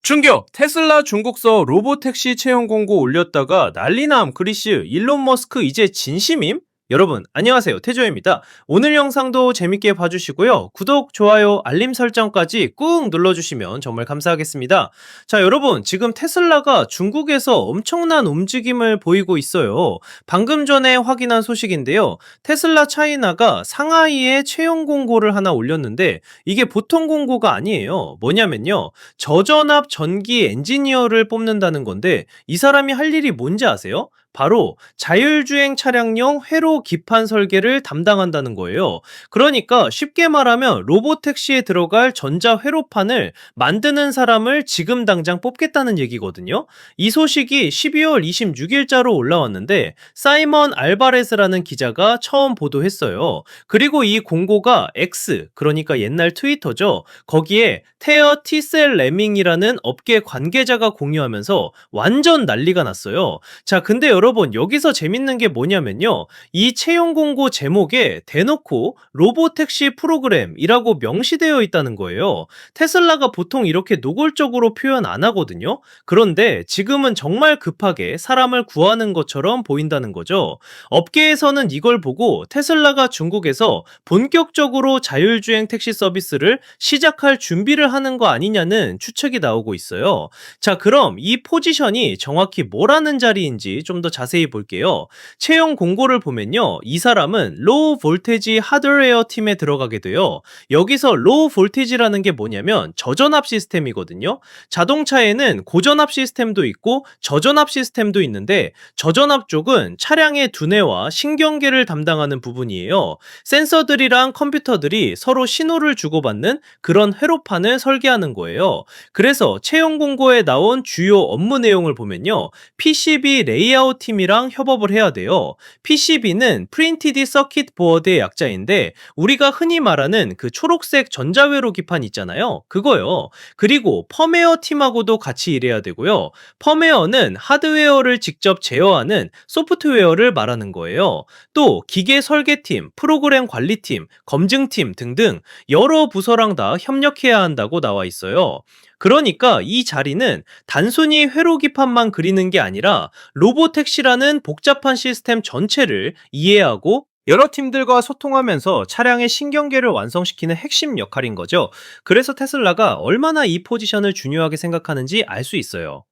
충격! 테슬라 중국서 로보택시 채용 공고 올렸다가 난리남 그리스 일론 머스크 이제 진심임? 여러분 안녕하세요, 태조입니다. 오늘 영상도 재밌게 봐주시고요. 구독, 좋아요, 알림 설정까지 꾹 눌러주시면 정말 감사하겠습니다. 자, 여러분 지금 테슬라가 중국에서 엄청난 움직임을 보이고 있어요. 방금 전에 확인한 소식인데요. 테슬라 차이나가 상하이에 채용 공고를 하나 올렸는데 이게 보통 공고가 아니에요. 뭐냐면요, 저전압 전기 엔지니어를 뽑는다는 건데 이 사람이 할 일이 뭔지 아세요? 바로 자율주행 차량용 회로 기판 설계를 담당한다는 거예요. 그러니까 쉽게 말하면 로보택시에 들어갈 전자 회로판을 만드는 사람을 지금 당장 뽑겠다는 얘기거든요. 이 소식이 12월 26일자로 올라왔는데 사이먼 알바레스라는 기자가 처음 보도했어요. 그리고 이 공고가 X, 그러니까 옛날 트위터죠. 거기에 테어 티셀 레밍이라는 업계 관계자가 공유하면서 완전 난리가 났어요. 자, 근데 여러분 여기서 재밌는 게 뭐냐면요, 이 채용 공고 제목에 대놓고 로보택시 프로그램이라고 명시되어 있다는 거예요. 테슬라가 보통 이렇게 노골적으로 표현 안 하거든요. 그런데 지금은 정말 급하게 사람을 구하는 것처럼 보인다는 거죠. 업계에서는 이걸 보고 테슬라가 중국에서 본격적으로 자율주행 택시 서비스를 시작할 준비를 하는 거 아니냐는 추측이 나오고 있어요. 자, 그럼 이 포지션이 정확히 뭐라는 자리인지 좀 더 자세히 볼게요. 채용 공고를 보면요, 이 사람은 로우 볼테지 하드웨어 팀에 들어가게 돼요. 여기서 로우 볼테지라는 게 뭐냐면 저전압 시스템이거든요. 자동차에는 고전압 시스템도 있고 저전압 시스템도 있는데 저전압 쪽은 차량의 두뇌와 신경계를 담당하는 부분이에요. 센서들이랑 컴퓨터들이 서로 신호를 주고받는 그런 회로판을 설계하는 거예요. 그래서 채용 공고에 나온 주요 업무 내용을 보면요, PCB 레이아웃 팀이랑 협업을 해야 돼요. PCB는 Printed Circuit Board의 약자인데 우리가 흔히 말하는 그 초록색 전자회로 기판 있잖아요, 그거요. 그리고 펌웨어 팀하고도 같이 일해야 되고요. 펌웨어는 하드웨어를 직접 제어하는 소프트웨어를 말하는 거예요. 또 기계 설계팀, 프로그램 관리팀, 검증팀 등등 여러 부서랑 다 협력해야 한다고 나와 있어요. 그러니까 이 자리는 단순히 회로기판만 그리는 게 아니라 로보택시라는 복잡한 시스템 전체를 이해하고 여러 팀들과 소통하면서 차량의 신경계를 완성시키는 핵심 역할인 거죠. 그래서 테슬라가 얼마나 이 포지션을 중요하게 생각하는지 알 수 있어요.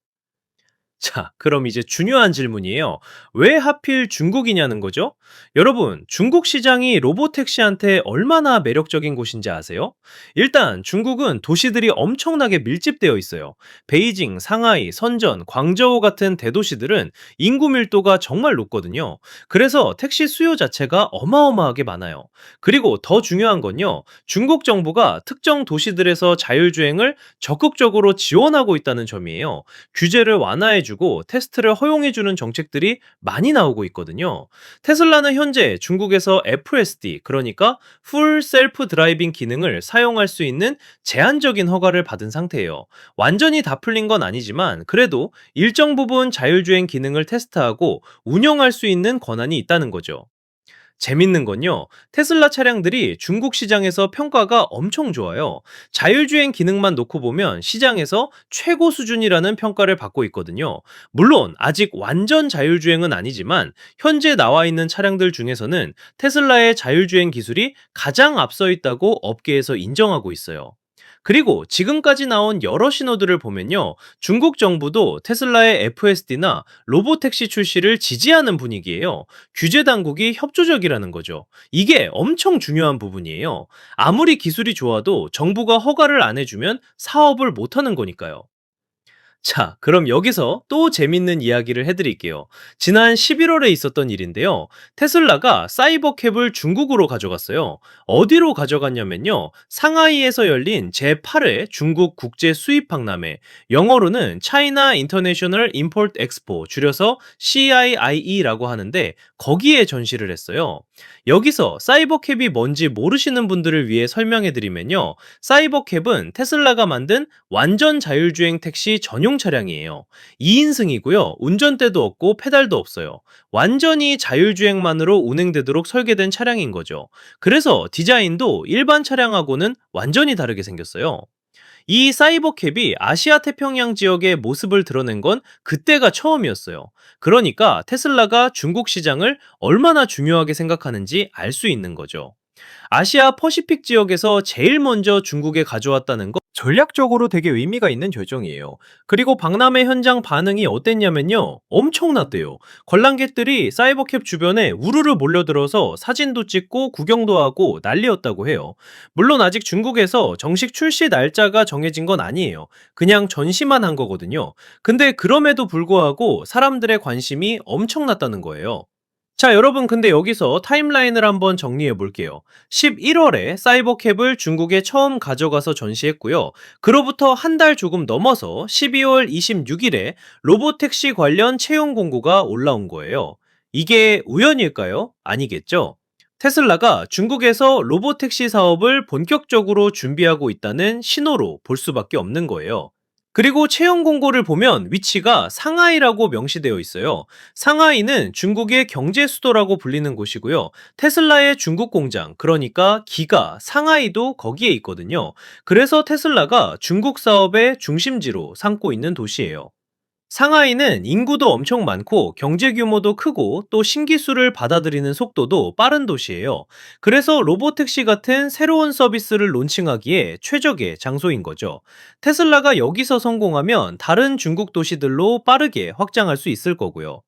자, 그럼 이제 중요한 질문이에요. 왜 하필 중국이냐는 거죠? 여러분, 중국 시장이 로보택시한테 얼마나 매력적인 곳인지 아세요? 일단 중국은 도시들이 엄청나게 밀집되어 있어요. 베이징, 상하이, 선전, 광저우 같은 대도시들은 인구 밀도가 정말 높거든요. 그래서 택시 수요 자체가 어마어마하게 많아요. 그리고 더 중요한 건요, 중국 정부가 특정 도시들에서 자율주행을 적극적으로 지원하고 있다는 점이에요. 규제를 완화해주고 테스트를 허용해주는 정책들이 많이 나오고 있거든요. 테슬라는 현재 중국에서 FSD, 그러니까 풀 셀프 드라이빙 기능을 사용할 수 있는 제한적인 허가를 받은 상태예요. 완전히 다 풀린 건 아니지만 그래도 일정 부분 자율주행 기능을 테스트하고 운영할 수 있는 권한이 있다는 거죠. 재밌는 건요, 테슬라 차량들이 중국 시장에서 평가가 엄청 좋아요. 자율주행 기능만 놓고 보면 시장에서 최고 수준이라는 평가를 받고 있거든요. 물론 아직 완전 자율주행은 아니지만 현재 나와 있는 차량들 중에서는 테슬라의 자율주행 기술이 가장 앞서 있다고 업계에서 인정하고 있어요. 그리고 지금까지 나온 여러 신호들을 보면요, 중국 정부도 테슬라의 FSD나 로보택시 출시를 지지하는 분위기예요. 규제 당국이 협조적이라는 거죠. 이게 엄청 중요한 부분이에요. 아무리 기술이 좋아도 정부가 허가를 안 해주면 사업을 못하는 거니까요. 자, 그럼 여기서 또 재밌는 이야기를 해드릴게요. 지난 11월에 있었던 일인데요. 테슬라가 사이버캡을 중국으로 가져갔어요. 어디로 가져갔냐면요, 상하이에서 열린 제8회 중국 국제 수입 박람회, 영어로는 China International Import Expo, 줄여서 CIIE라고 하는데 거기에 전시를 했어요. 여기서 사이버캡이 뭔지 모르시는 분들을 위해 설명해드리면요, 사이버캡은 테슬라가 만든 완전 자율주행 택시 전용 전용 차량이에요. 2인승이고요. 운전대도 없고 페달도 없어요. 완전히 자율주행만으로 운행되도록 설계된 차량인 거죠. 그래서 디자인도 일반 차량하고는 완전히 다르게 생겼어요. 이 사이버캡이 아시아 태평양 지역의 모습을 드러낸 건 그때가 처음이었어요. 그러니까 테슬라가 중국 시장을 얼마나 중요하게 생각하는지 알 수 있는 거죠. 아시아 퍼시픽 지역에서 제일 먼저 중국에 가져왔다는 거 전략적으로 되게 의미가 있는 결정이에요. 그리고 박람회 현장 반응이 어땠냐면요. 엄청났대요. 관람객들이 사이버캡 주변에 우르르 몰려들어서 사진도 찍고 구경도 하고 난리였다고 해요. 물론 아직 중국에서 정식 출시 날짜가 정해진 건 아니에요. 그냥 전시만 한 거거든요. 근데 그럼에도 불구하고 사람들의 관심이 엄청났다는 거예요. 자, 여러분, 근데 여기서 타임라인을 한번 정리해 볼게요. 11월에 사이버캡을 중국에 처음 가져가서 전시했고요. 그로부터 한 달 조금 넘어서 12월 26일에 로보택시 관련 채용 공고가 올라온 거예요. 이게 우연일까요? 아니겠죠? 테슬라가 중국에서 로보택시 사업을 본격적으로 준비하고 있다는 신호로 볼 수밖에 없는 거예요. 그리고 채용 공고를 보면 위치가 상하이라고 명시되어 있어요. 상하이는 중국의 경제 수도라고 불리는 곳이고요. 테슬라의 중국 공장, 그러니까 기가 상하이도 거기에 있거든요. 그래서 테슬라가 중국 사업의 중심지로 삼고 있는 도시예요. 상하이는 인구도 엄청 많고 경제 규모도 크고 또 신기술을 받아들이는 속도도 빠른 도시예요. 그래서 로보택시 같은 새로운 서비스를 론칭하기에 최적의 장소인 거죠. 테슬라가 여기서 성공하면 다른 중국 도시들로 빠르게 확장할 수 있을 거고요.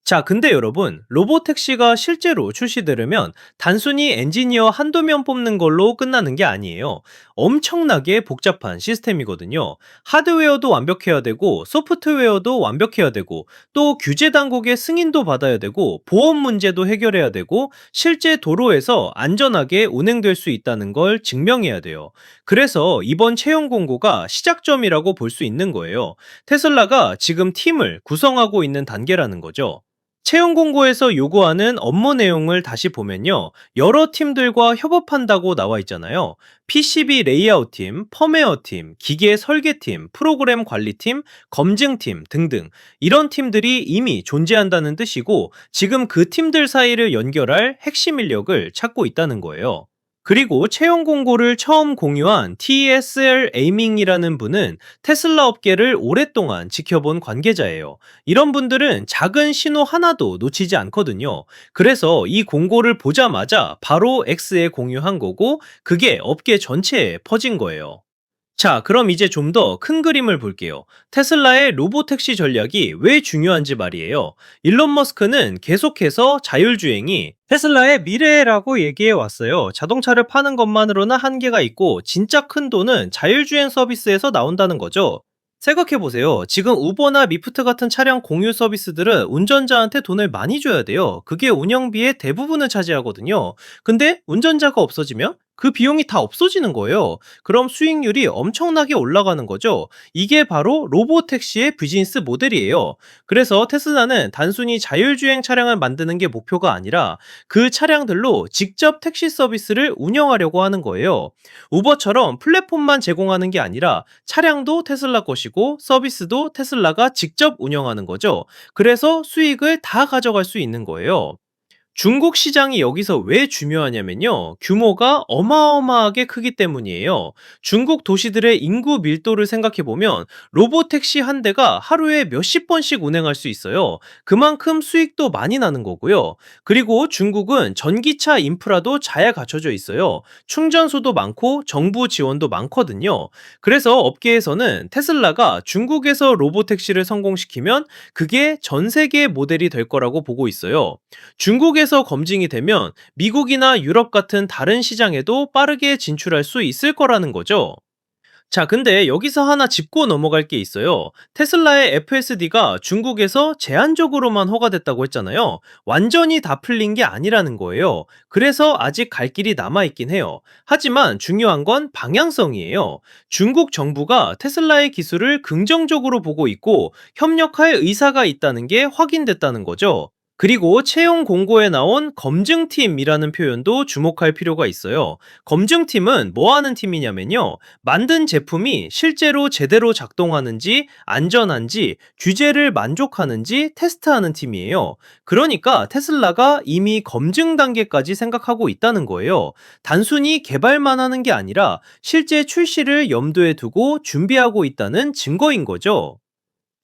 자, 근데 여러분, 로보택시가 실제로 출시되려면 단순히 엔지니어 한두 명 뽑는 걸로 끝나는 게 아니에요. 엄청나게 복잡한 시스템이거든요. 하드웨어도 완벽해야 되고, 소프트웨어도 완벽해야 되고, 또 규제 당국의 승인도 받아야 되고, 보험 문제도 해결해야 되고, 실제 도로에서 안전하게 운행될 수 있다는 걸 증명해야 돼요. 그래서 이번 채용 공고가 시작점이라고 볼 수 있는 거예요. 테슬라가 지금 팀을 구성하고 있는 단계라는 거죠. 채용 공고에서 요구하는 업무 내용을 다시 보면요. 여러 팀들과 협업한다고 나와 있잖아요. PCB 레이아웃 팀, 펌웨어 팀, 기계 설계팀, 프로그램 관리팀, 검증팀 등등 이런 팀들이 이미 존재한다는 뜻이고 지금 그 팀들 사이를 연결할 핵심 인력을 찾고 있다는 거예요. 그리고 채용 공고를 처음 공유한 TSL 에이밍이라는 분은 테슬라 업계를 오랫동안 지켜본 관계자예요. 이런 분들은 작은 신호 하나도 놓치지 않거든요. 그래서 이 공고를 보자마자 바로 X에 공유한 거고 그게 업계 전체에 퍼진 거예요. 자, 그럼 이제 좀 더 큰 그림을 볼게요. 테슬라의 로보택시 전략이 왜 중요한지 말이에요. 일론 머스크는 계속해서 자율주행이 테슬라의 미래라고 얘기해 왔어요. 자동차를 파는 것만으로는 한계가 있고 진짜 큰 돈은 자율주행 서비스에서 나온다는 거죠. 생각해보세요. 지금 우버나 미프트 같은 차량 공유 서비스들은 운전자한테 돈을 많이 줘야 돼요. 그게 운영비의 대부분을 차지하거든요. 근데 운전자가 없어지면 그 비용이 다 없어지는 거예요. 그럼 수익률이 엄청나게 올라가는 거죠. 이게 바로 로보택시의 비즈니스 모델이에요. 그래서 테슬라는 단순히 자율주행 차량을 만드는 게 목표가 아니라 그 차량들로 직접 택시 서비스를 운영하려고 하는 거예요. 우버처럼 플랫폼만 제공하는 게 아니라 차량도 테슬라 것이고 서비스도 테슬라가 직접 운영하는 거죠. 그래서 수익을 다 가져갈 수 있는 거예요. 중국 시장이 여기서 왜 중요하냐면요. 규모가 어마어마하게 크기 때문이에요. 중국 도시들의 인구 밀도를 생각해보면 로보택시 한 대가 하루에 몇십 번씩 운행할 수 있어요. 그만큼 수익도 많이 나는 거고요. 그리고 중국은 전기차 인프라도 잘 갖춰져 있어요. 충전소도 많고 정부 지원도 많거든요. 그래서 업계에서는 테슬라가 중국에서 로보택시를 성공시키면 그게 전 세계 모델이 될 거라고 보고 있어요. 중국에서 검증이 되면 미국이나 유럽 같은 다른 시장에도 빠르게 진출할 수 있을 거라는 거죠. 자, 근데 여기서 하나 짚고 넘어갈 게 있어요. 테슬라의 FSD가 중국에서 제한적으로만 허가됐다고 했잖아요. 완전히 다 풀린 게 아니라는 거예요. 그래서 아직 갈 길이 남아있긴 해요. 하지만 중요한 건 방향성이에요. 중국 정부가 테슬라의 기술을 긍정적으로 보고 있고 협력할 의사가 있다는 게 확인됐다는 거죠. 그리고 채용 공고에 나온 검증팀이라는 표현도 주목할 필요가 있어요. 검증팀은 뭐 하는 팀이냐면요. 만든 제품이 실제로 제대로 작동하는지, 안전한지, 규제를 만족하는지 테스트하는 팀이에요. 그러니까 테슬라가 이미 검증 단계까지 생각하고 있다는 거예요. 단순히 개발만 하는 게 아니라 실제 출시를 염두에 두고 준비하고 있다는 증거인 거죠.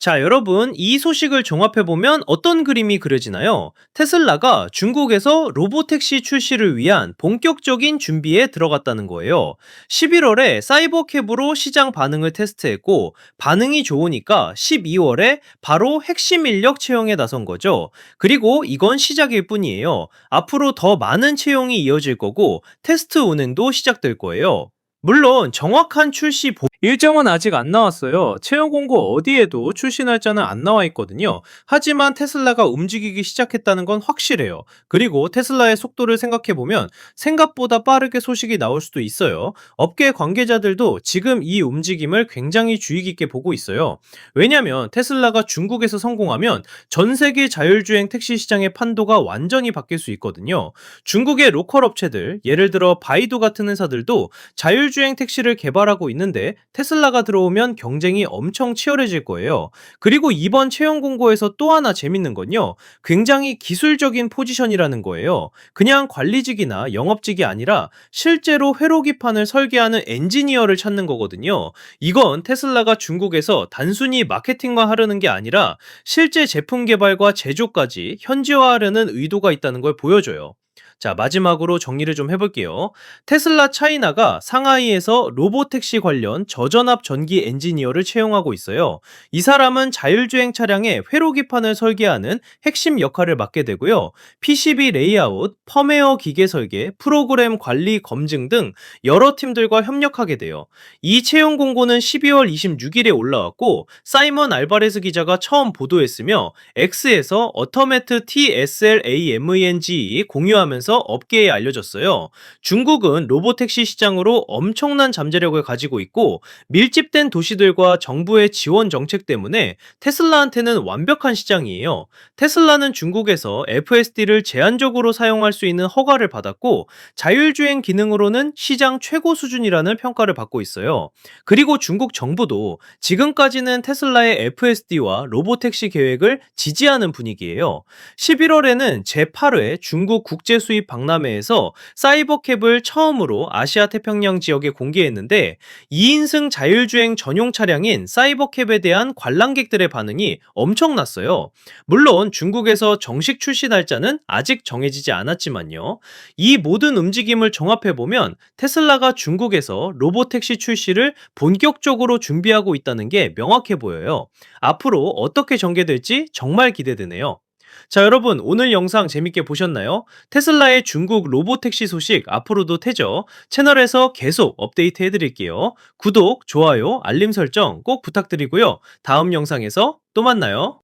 자, 여러분, 이 소식을 종합해보면 어떤 그림이 그려지나요? 테슬라가 중국에서 로보택시 출시를 위한 본격적인 준비에 들어갔다는 거예요. 11월에 사이버캡으로 시장 반응을 테스트했고, 반응이 좋으니까 12월에 바로 핵심 인력 채용에 나선 거죠. 그리고 이건 시작일 뿐이에요. 앞으로 더 많은 채용이 이어질 거고, 테스트 운행도 시작될 거예요. 물론 정확한 출시 일정은 아직 안 나왔어요. 채용 공고 어디에도 출시 날짜는 안 나와 있거든요. 하지만 테슬라가 움직이기 시작했다는 건 확실해요. 그리고 테슬라의 속도를 생각해보면 생각보다 빠르게 소식이 나올 수도 있어요. 업계 관계자들도 지금 이 움직임을 굉장히 주의 깊게 보고 있어요. 왜냐면 테슬라가 중국에서 성공하면 전 세계 자율주행 택시 시장의 판도가 완전히 바뀔 수 있거든요. 중국의 로컬 업체들, 예를 들어 바이두 같은 회사들도 자율주행 택시를 개발하고 있는데 테슬라가 들어오면 경쟁이 엄청 치열해질 거예요. 그리고 이번 채용 공고에서 또 하나 재밌는 건요. 굉장히 기술적인 포지션이라는 거예요. 그냥 관리직이나 영업직이 아니라 실제로 회로기판을 설계하는 엔지니어를 찾는 거거든요. 이건 테슬라가 중국에서 단순히 마케팅만 하려는 게 아니라 실제 제품 개발과 제조까지 현지화하려는 의도가 있다는 걸 보여줘요. 자, 마지막으로 정리를 좀 해볼게요. 테슬라 차이나가 상하이에서 로보택시 관련 저전압 전기 엔지니어를 채용하고 있어요. 이 사람은 자율주행 차량의 회로기판을 설계하는 핵심 역할을 맡게 되고요. PCB 레이아웃, 펌웨어 기계 설계, 프로그램 관리 검증 등 여러 팀들과 협력하게 돼요. 이 채용 공고는 12월 26일에 올라왔고, 사이먼 알바레스 기자가 처음 보도했으며, X에서 어터메트 TSLAMENG 공유하면서 업계에 알려졌어요. 중국은 로보택시 시장으로 엄청난 잠재력을 가지고 있고 밀집된 도시들과 정부의 지원 정책 때문에 테슬라한테는 완벽한 시장이에요. 테슬라는 중국에서 FSD를 제한적으로 사용할 수 있는 허가를 받았고 자율주행 기능으로는 시장 최고 수준이라는 평가를 받고 있어요. 그리고 중국 정부도 지금까지는 테슬라의 FSD와 로보택시 계획을 지지하는 분위기예요. 11월에는 제8회 중국 국제 수입 박람회에서 사이버캡을 처음으로 아시아 태평양 지역에 공개했는데 2인승 자율주행 전용 차량인 사이버캡에 대한 관람객들의 반응이 엄청났어요. 물론 중국에서 정식 출시 날짜는 아직 정해지지 않았지만요. 이 모든 움직임을 종합해보면 테슬라가 중국에서 로보택시 출시를 본격적으로 준비하고 있다는 게 명확해 보여요. 앞으로 어떻게 전개될지 정말 기대되네요. 자, 여러분, 오늘 영상 재밌게 보셨나요? 테슬라의 중국 로보택시 소식 앞으로도 태죠. 채널에서 계속 업데이트 해드릴게요. 구독, 좋아요, 알림 설정 꼭 부탁드리고요. 다음 영상에서 또 만나요.